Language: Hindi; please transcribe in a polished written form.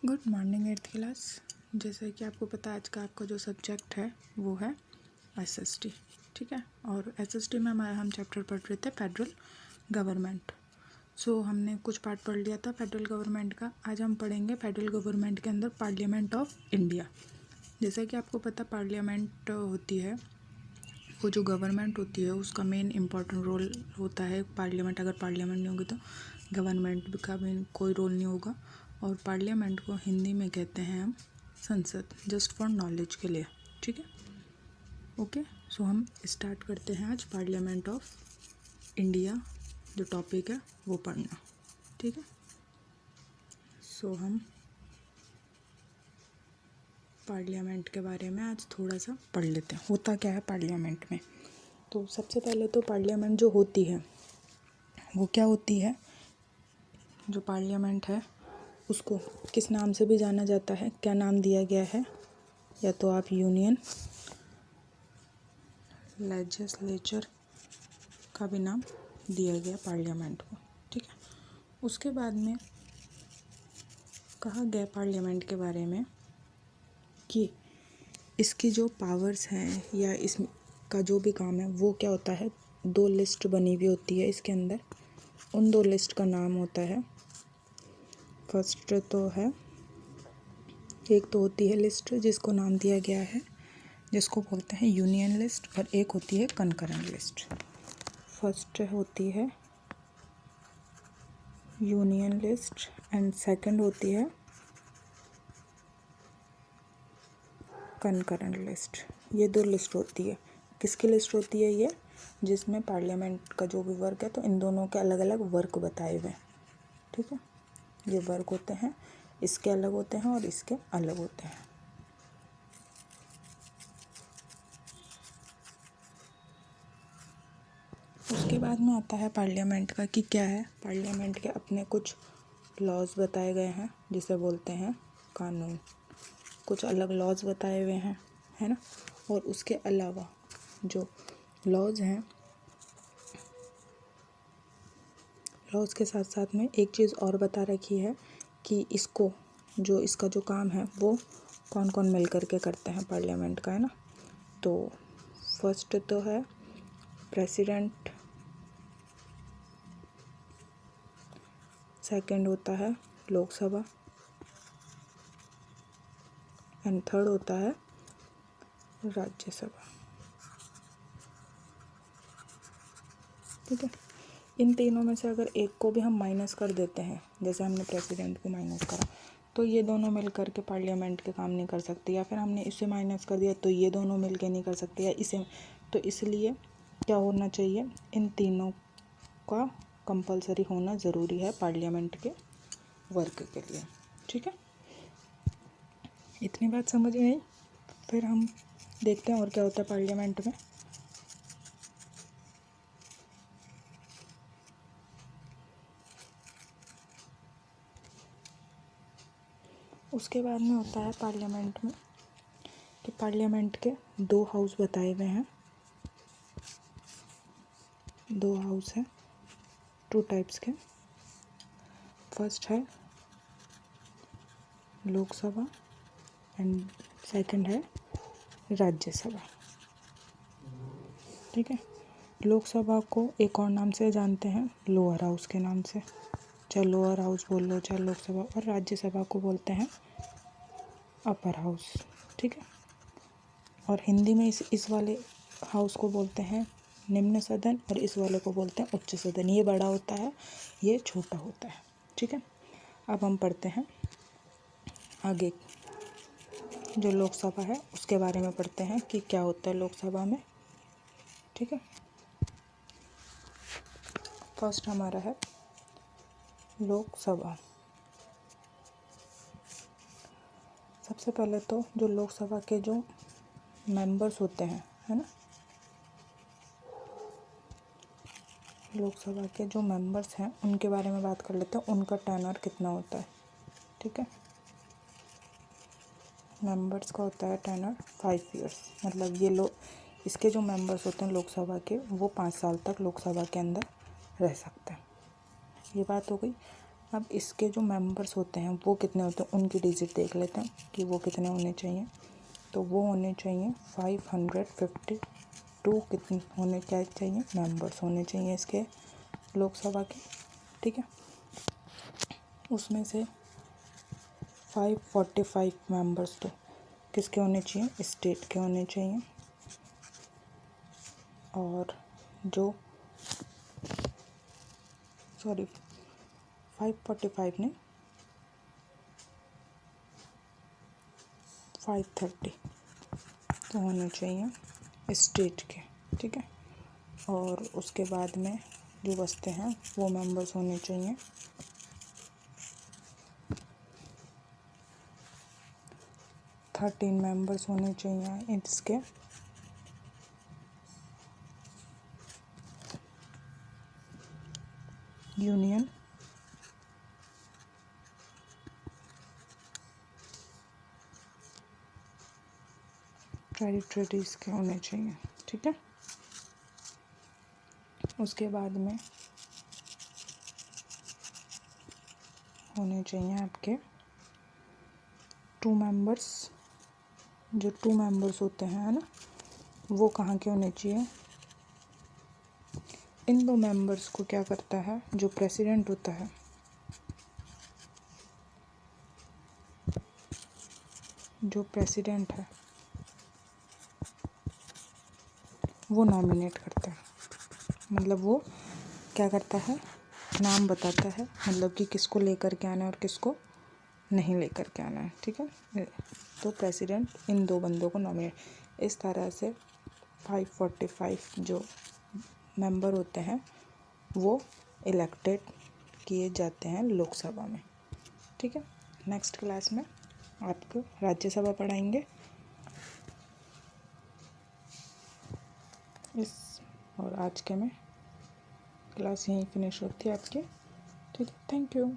Good morning 8th class. जैसे कि आपको पता है आज का आपका जो सब्जेक्ट है वो है एसएसटी, ठीक है। और एसएसटी में हम चैप्टर पढ़ रहे थे फेडरल गवर्नमेंट। हमने कुछ पार्ट पढ़ लिया था फेडरल गवर्नमेंट का। आज हम पढ़ेंगे फेडरल गवर्नमेंट के अंदर पार्लियामेंट ऑफ इंडिया। जैसा कि आपको पता पार्लियामेंट होती है, वो जो गवर्नमेंट होती है उसका मेन इम्पॉर्टेंट रोल होता है पार्लियामेंट। अगर पार्लियामेंट नहीं होगी तो गवर्नमेंट का भी कोई रोल नहीं होगा। और पार्लियामेंट को हिंदी में कहते हैं हम संसद, जस्ट फॉर नॉलेज के लिए, ठीक है। ओके, हम स्टार्ट करते हैं आज पार्लियामेंट ऑफ इंडिया जो टॉपिक है वो पढ़ना, ठीक है। हम पार्लियामेंट के बारे में आज थोड़ा सा पढ़ लेते हैं, होता क्या है पार्लियामेंट में। तो सबसे पहले तो पार्लियामेंट जो होती है वो क्या होती है, जो पार्लियामेंट है उसको किस नाम से भी जाना जाता है, क्या नाम दिया गया है, या तो आप यूनियन लेजिस्लेचर का भी नाम दिया गया पार्लियामेंट को, ठीक है। उसके बाद में कहा गया पार्लियामेंट के बारे में कि इसकी जो पावर्स हैं या इसका जो भी काम है वो क्या होता है, दो लिस्ट बनी हुई होती है इसके अंदर। उन दो लिस्ट का नाम होता है, फर्स्ट तो है, एक तो होती है लिस्ट जिसको नाम दिया गया है जिसको बोलते हैं यूनियन लिस्ट, और एक होती है कंकरेंट लिस्ट। फर्स्ट होती है यूनियन लिस्ट एंड सेकंड होती है कंकरेंट लिस्ट। ये दो लिस्ट होती है। किसकी लिस्ट होती है ये, जिसमें पार्लियामेंट का जो भी वर्क है तो इन दोनों के अलग अलग वर्क बताए हुए हैं, ठीक है। ये वर्क होते हैं, इसके अलग होते हैं और इसके अलग होते हैं। उसके बाद में आता है पार्लियामेंट का कि क्या है, पार्लियामेंट के अपने कुछ लॉज बताए गए हैं जिसे बोलते हैं कानून। कुछ अलग लॉज बताए हुए हैं, है ना। और उसके अलावा जो लॉज हैं, लॉज के साथ साथ में एक चीज़ और बता रखी है कि इसका जो काम है वो कौन कौन मिल कर के करते हैं पार्लियामेंट का, है ना। तो फर्स्ट तो है प्रेसिडेंट, सेकंड होता है लोकसभा एंड थर्ड होता है राज्यसभा, ठीक है। इन तीनों में से अगर एक को भी हम माइनस कर देते हैं, जैसे हमने प्रेसिडेंट को माइनस करा, तो ये दोनों मिल कर के पार्लियामेंट के काम नहीं कर सकते, या फिर हमने इसे माइनस कर दिया तो ये दोनों मिल के नहीं कर सकते, या इसे। तो इसलिए क्या होना चाहिए, इन तीनों का कंपलसरी होना ज़रूरी है पार्लियामेंट के वर्क के लिए, ठीक है। इतनी बात समझ में आई। फिर हम देखते हैं और क्या होता है पार्लियामेंट में। उसके बाद में होता है पार्लियामेंट में कि पार्लियामेंट के दो हाउस बताए हुए हैं। दो हाउस हैं, टू टाइप्स के। फर्स्ट है लोकसभा एंड सेकंड है राज्यसभा, ठीक है। लोकसभा को एक और नाम से जानते हैं लोअर हाउस के नाम से, चाहे लोअर हाउस बोल लो चाहे लोकसभा। और राज्यसभा को बोलते हैं अपर हाउस, ठीक है। और हिंदी में इस वाले हाउस को बोलते हैं निम्न सदन, और इस वाले को बोलते हैं उच्च सदन। ये बड़ा होता है, ये छोटा होता है, ठीक है। अब हम पढ़ते हैं आगे, जो लोकसभा है उसके बारे में पढ़ते हैं कि क्या होता है लोकसभा में, ठीक है। फर्स्ट हमारा है लोकसभा। सबसे पहले तो जो लोकसभा के जो मेंबर्स होते हैं, है ना, लोकसभा के जो मेंबर्स हैं उनके बारे में बात कर लेते हैं। उनका टेन्योर कितना होता है, ठीक है। मेंबर्स का होता है टेन्योर 5 ईयर्स। मतलब ये लोग, इसके जो मेंबर्स होते हैं लोकसभा के, वो 5 साल तक लोकसभा के अंदर रह सकते हैं। ये बात हो गई अब इसके जो मेंबर्स होते हैं वो कितने होते हैं, उनकी डिजिट देख लेते हैं कि वो कितने होने चाहिए। तो वो होने चाहिए 552 कितने होने क्या चाहिए, मेंबर्स होने चाहिए इसके लोकसभा के। ठीक है, उसमें से 545 मेंबर्स तो किसके होने चाहिए, स्टेट के होने चाहिए। और जो 545 नहीं 530 तो होने चाहिए स्टेट के। ठीक है, और उसके बाद में जो बचते हैं वो मेंबर्स होने चाहिए 13 मेंबर्स होने चाहिए इसके यूनियन टेरिटरीज के होने चाहिए। ठीक है, उसके बाद में होने चाहिए आपके 2 मेंबर्स, जो 2 मेंबर्स होते हैं है ना, वो कहाँ के होने चाहिए। इन 2 मेंबर्स को क्या करता है, जो प्रेसिडेंट होता है जो प्रेसिडेंट है वो नॉमिनेट करता है। मतलब वो क्या करता है, नाम बताता है, मतलब कि किसको लेकर के आना है और किसको नहीं लेकर के आना है। ठीक है, तो प्रेसिडेंट इन 2 बंदों को नॉमिनेट, इस तरह से 545 जो मेंबर होते हैं वो इलेक्टेड किए जाते हैं लोकसभा में। ठीक है, नेक्स्ट क्लास में आपको राज्यसभा पढ़ाएंगे इस, और आज के में क्लास यहीं फिनिश होती है आपकी। ठीक है, थैंक यू।